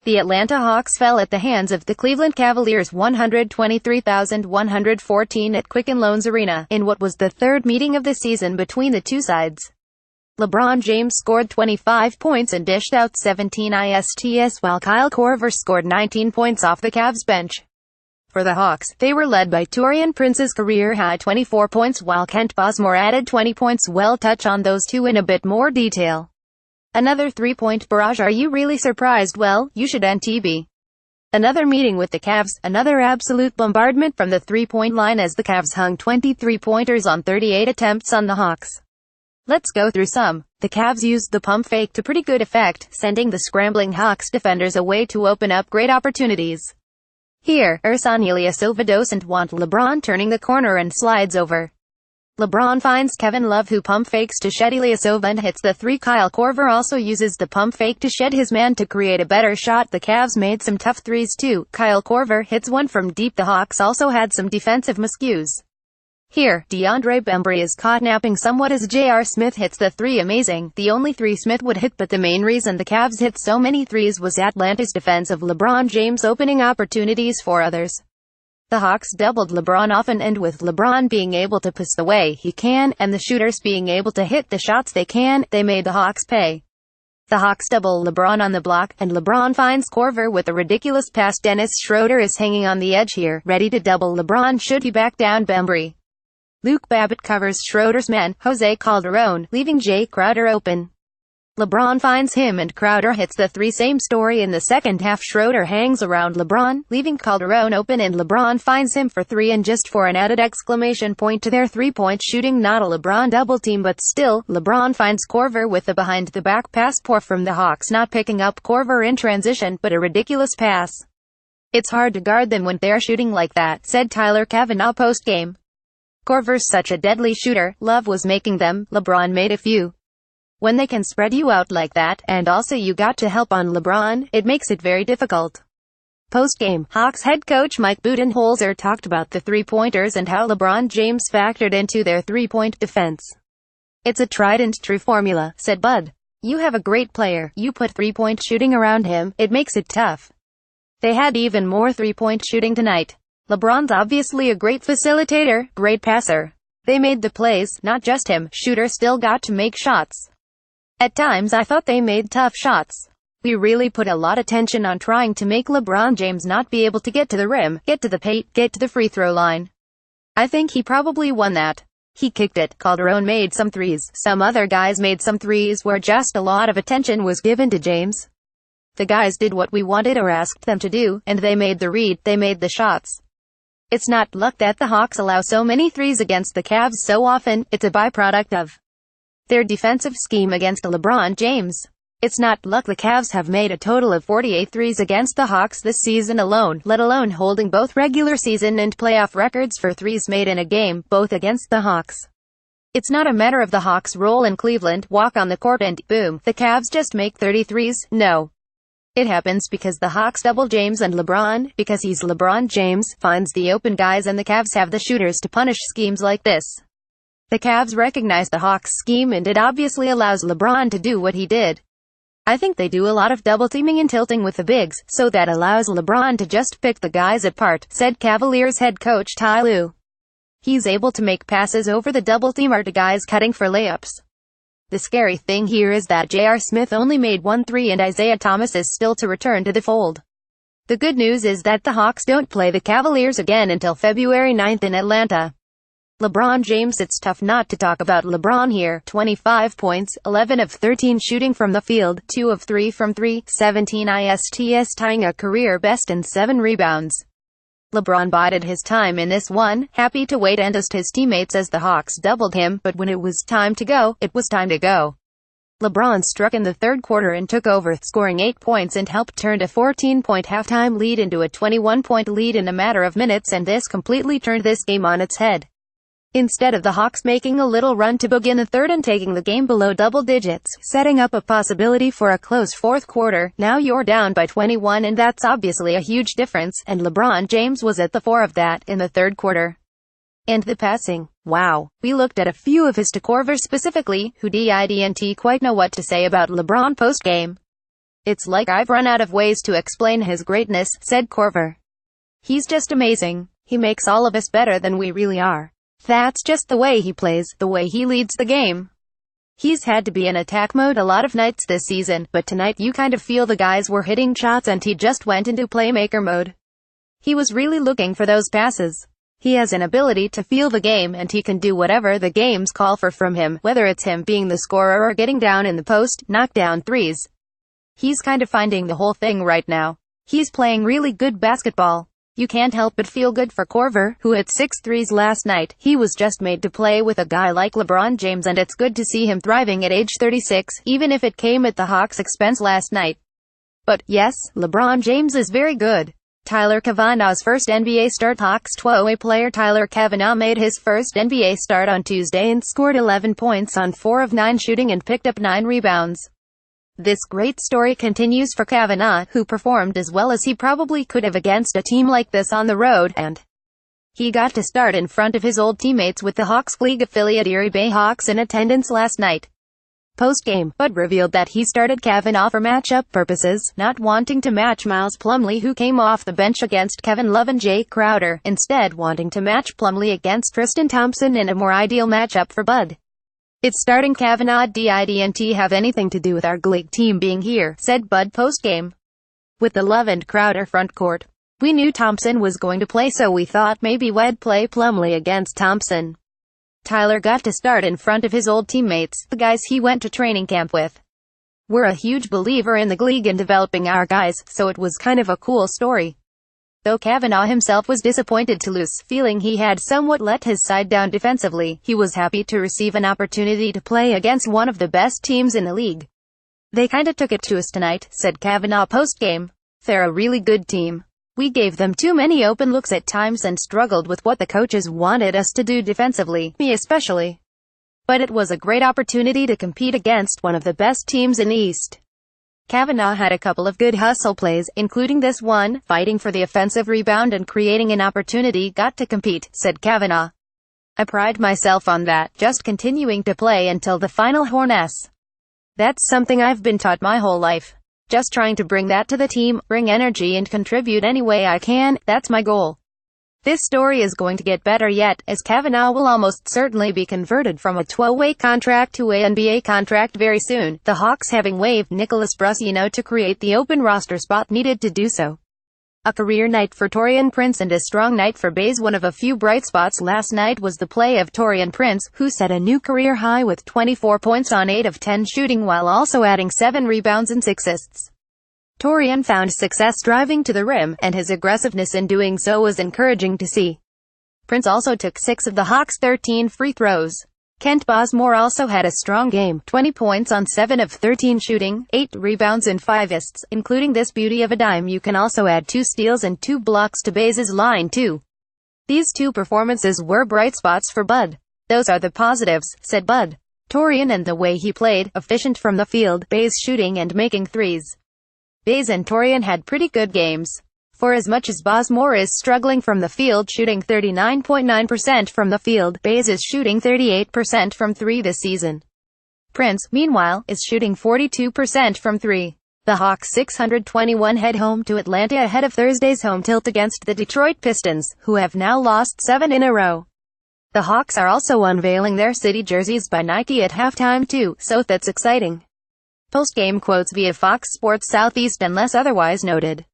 The Atlanta Hawks fell at the hands of the Cleveland Cavaliers 123,114 at Quicken Loans Arena, in what was the third meeting of the season between the two sides. LeBron James scored 25 points and dished out 17 assists while Kyle Korver scored 19 points off the Cavs bench. For the Hawks, they were led by Taurean Prince's career-high 24 points while Kent Bazemore added 20 points. We'll touch on those two in a bit more detail. Another three-point barrage. Are you really surprised? Well, you should be. Another meeting with the Cavs, another absolute bombardment from the three-point line as the Cavs hung 23-pointers on 38 attempts on the Hawks. Let's go through some. The Cavs used the pump fake to pretty good effect, sending the scrambling Hawks defenders away to open up great opportunities. Here, Ersan Ilyasova doesn't want LeBron turning the corner and slides over. LeBron finds Kevin Love who pump fakes to shed Ilyasova and hits the three. Kyle Korver also uses the pump fake to shed his man to create a better shot. The Cavs made some tough threes too. Kyle Korver hits one from deep. The Hawks also had some defensive miscues. Here, DeAndre Bembry is caught napping somewhat as J.R. Smith hits the three. Amazing, the only three Smith would hit, but the main reason the Cavs hit so many threes was Atlanta's defense of LeBron James opening opportunities for others. The Hawks doubled LeBron often, and with LeBron being able to pass the way he can, and the shooters being able to hit the shots they can, they made the Hawks pay. The Hawks double LeBron on the block, and LeBron finds Korver with a ridiculous pass. Dennis Schroeder is hanging on the edge here, ready to double LeBron should he back down Bembry. Luke Babbitt covers Schroeder's man, Jose Calderon, leaving Jay Crowder open. LeBron finds him and Crowder hits the three. Same story in the second half. Schroeder hangs around LeBron, leaving Calderon open, and LeBron finds him for three. And just for an added exclamation point to their three-point shooting, not a LeBron double team, but still, LeBron finds Korver with a behind-the-back pass. Poor from the Hawks not picking up Korver in transition, but a ridiculous pass. It's hard to guard them when they're shooting like that, said Tyler Cavanaugh post-game. Korver's such a deadly shooter. Love was making them, LeBron made a few. When they can spread you out like that, and also you got to help on LeBron, it makes it very difficult. Post-game, Hawks head coach Mike Budenholzer talked about the three-pointers and how LeBron James factored into their three-point defense. It's a tried and true formula, said Bud. You have a great player, you put three-point shooting around him, it makes it tough. They had even more three-point shooting tonight. LeBron's obviously a great facilitator, great passer. They made the plays, not just him. Shooter still got to make shots. At times I thought they made tough shots. We really put a lot of attention on trying to make LeBron James not be able to get to the rim, get to the paint, get to the free throw line. I think he probably won that. He kicked it. Calderon made some threes. Some other guys made some threes where just a lot of attention was given to James. The guys did what we wanted or asked them to do, and they made the read, they made the shots. It's not luck that the Hawks allow so many threes against the Cavs so often, it's a byproduct of their defensive scheme against LeBron James. It's not luck the Cavs have made a total of 48 threes against the Hawks this season alone, let alone holding both regular season and playoff records for threes made in a game, both against the Hawks. It's not a matter of the Hawks roll in Cleveland, walk on the court and, boom, the Cavs just make 30 threes, no. It happens because the Hawks double James, and LeBron, because he's LeBron James, finds the open guys, and the Cavs have the shooters to punish schemes like this. The Cavs recognize the Hawks scheme, and it obviously allows LeBron to do what he did. I think they do a lot of double teaming and tilting with the bigs, so that allows LeBron to just pick the guys apart, said Cavaliers head coach Ty Lue. He's able to make passes over the double teamer to guys cutting for layups. The scary thing here is that J.R. Smith only made 1 3 and Isaiah Thomas is still to return to the fold. The good news is that the Hawks don't play the Cavaliers again until February 9th in Atlanta. LeBron James. It's tough not to talk about LeBron here. 25 points, 11 of 13 shooting from the field, 2 of 3 from 3, 17 assists, tying a career best, and 7 rebounds. LeBron bided his time in this one, happy to wait and assist his teammates as the Hawks doubled him, but when it was time to go, it was time to go. LeBron struck in the third quarter and took over, scoring 8 points and helped turn a 14-point halftime lead into a 21-point lead in a matter of minutes, and this completely turned this game on its head. Instead of the Hawks making a little run to begin the third and taking the game below double digits, setting up a possibility for a close fourth quarter, now you're down by 21, and that's obviously a huge difference, and LeBron James was at the fore of that in the third quarter. And the passing. Wow. We looked at a few of his to Korver specifically, who didn't quite know what to say about LeBron post-game. "It's like I've run out of ways to explain his greatness," said Korver. "He's just amazing. He makes all of us better than we really are. That's just the way he plays, the way he leads the game. He's had to be in attack mode a lot of nights this season, but tonight you kind of feel the guys were hitting shots and he just went into playmaker mode. He was really looking for those passes. He has an ability to feel the game and he can do whatever the games call for from him, whether it's him being the scorer or getting down in the post, knock down threes. He's kind of finding the whole thing right now. He's playing really good basketball. You can't help but feel good for Korver, who hit 6 threes last night. He was just made to play with a guy like LeBron James and it's good to see him thriving at age 36, even if it came at the Hawks' expense last night. But, yes, LeBron James is very good. Tyler Kavanaugh's first NBA start. Hawks 2-way player Tyler Kavanaugh made his first NBA start on Tuesday and scored 11 points on 4 of 9 shooting and picked up 9 rebounds. This great story continues for Kavanaugh, who performed as well as he probably could have against a team like this on the road, and he got to start in front of his old teammates with the Hawks League affiliate Erie Bay Hawks in attendance last night. Post-game, Bud revealed that he started Kavanaugh for matchup purposes, not wanting to match Miles Plumlee, who came off the bench against Kevin Love and Jay Crowder, instead wanting to match Plumlee against Tristan Thompson in a more ideal matchup for Bud. "It's starting Kavanaugh didn't have anything to do with our league team being here," said Bud post-game. "With the Love and Crowder frontcourt, we knew Thompson was going to play, so we thought maybe we'd play Plumlee against Thompson." Tyler got to start in front of his old teammates, the guys he went to training camp with. "We're a huge believer in the league and developing our guys, so it was kind of a cool story." Though Kavanaugh himself was disappointed to lose, feeling he had somewhat let his side down defensively, he was happy to receive an opportunity to play against one of the best teams in the league. "They kinda took it to us tonight," said Kavanaugh post-game. "They're a really good team. We gave them too many open looks at times and struggled with what the coaches wanted us to do defensively, me especially. But it was a great opportunity to compete against one of the best teams in the East." Kavanaugh had a couple of good hustle plays, including this one, fighting for the offensive rebound and creating an opportunity. "Got to compete," said Kavanaugh. "I pride myself on that, just continuing to play until the final horn. That's something I've been taught my whole life. Just trying to bring that to the team, bring energy and contribute any way I can, that's my goal." This story is going to get better yet, as Kavanaugh will almost certainly be converted from a 12-way contract to an NBA contract very soon, the Hawks having waived Nicholas Brussino to create the open roster spot needed to do so. A career night for Taurean Prince and a strong night for Bays. One of a few bright spots last night was the play of Taurean Prince, who set a new career high with 24 points on 8 of 10 shooting while also adding 7 rebounds and 6 assists. Taurean found success driving to the rim, and his aggressiveness in doing so was encouraging to see. Prince also took 6 of the Hawks' 13 free throws. Kent Bazemore also had a strong game, 20 points on 7 of 13 shooting, 8 rebounds and 5 assists, including this beauty of a dime. You can also add 2 steals and 2 blocks to Bays' line too. "These 2 performances were bright spots for Bud. Those are the positives," said Bud. Taurean and the way he played, efficient from the field, Bays shooting and making threes. Bays and Taurean had pretty good games. For as much as Bazemore is struggling from the field, shooting 39.9% from the field, Bays is shooting 38% from 3 this season. Prince, meanwhile, is shooting 42% from 3. The Hawks 621 head home to Atlanta ahead of Thursday's home tilt against the Detroit Pistons, who have now lost 7 in a row. The Hawks are also unveiling their city jerseys by Nike at halftime too, so that's exciting. Post-game quotes via Fox Sports Southeast unless otherwise noted.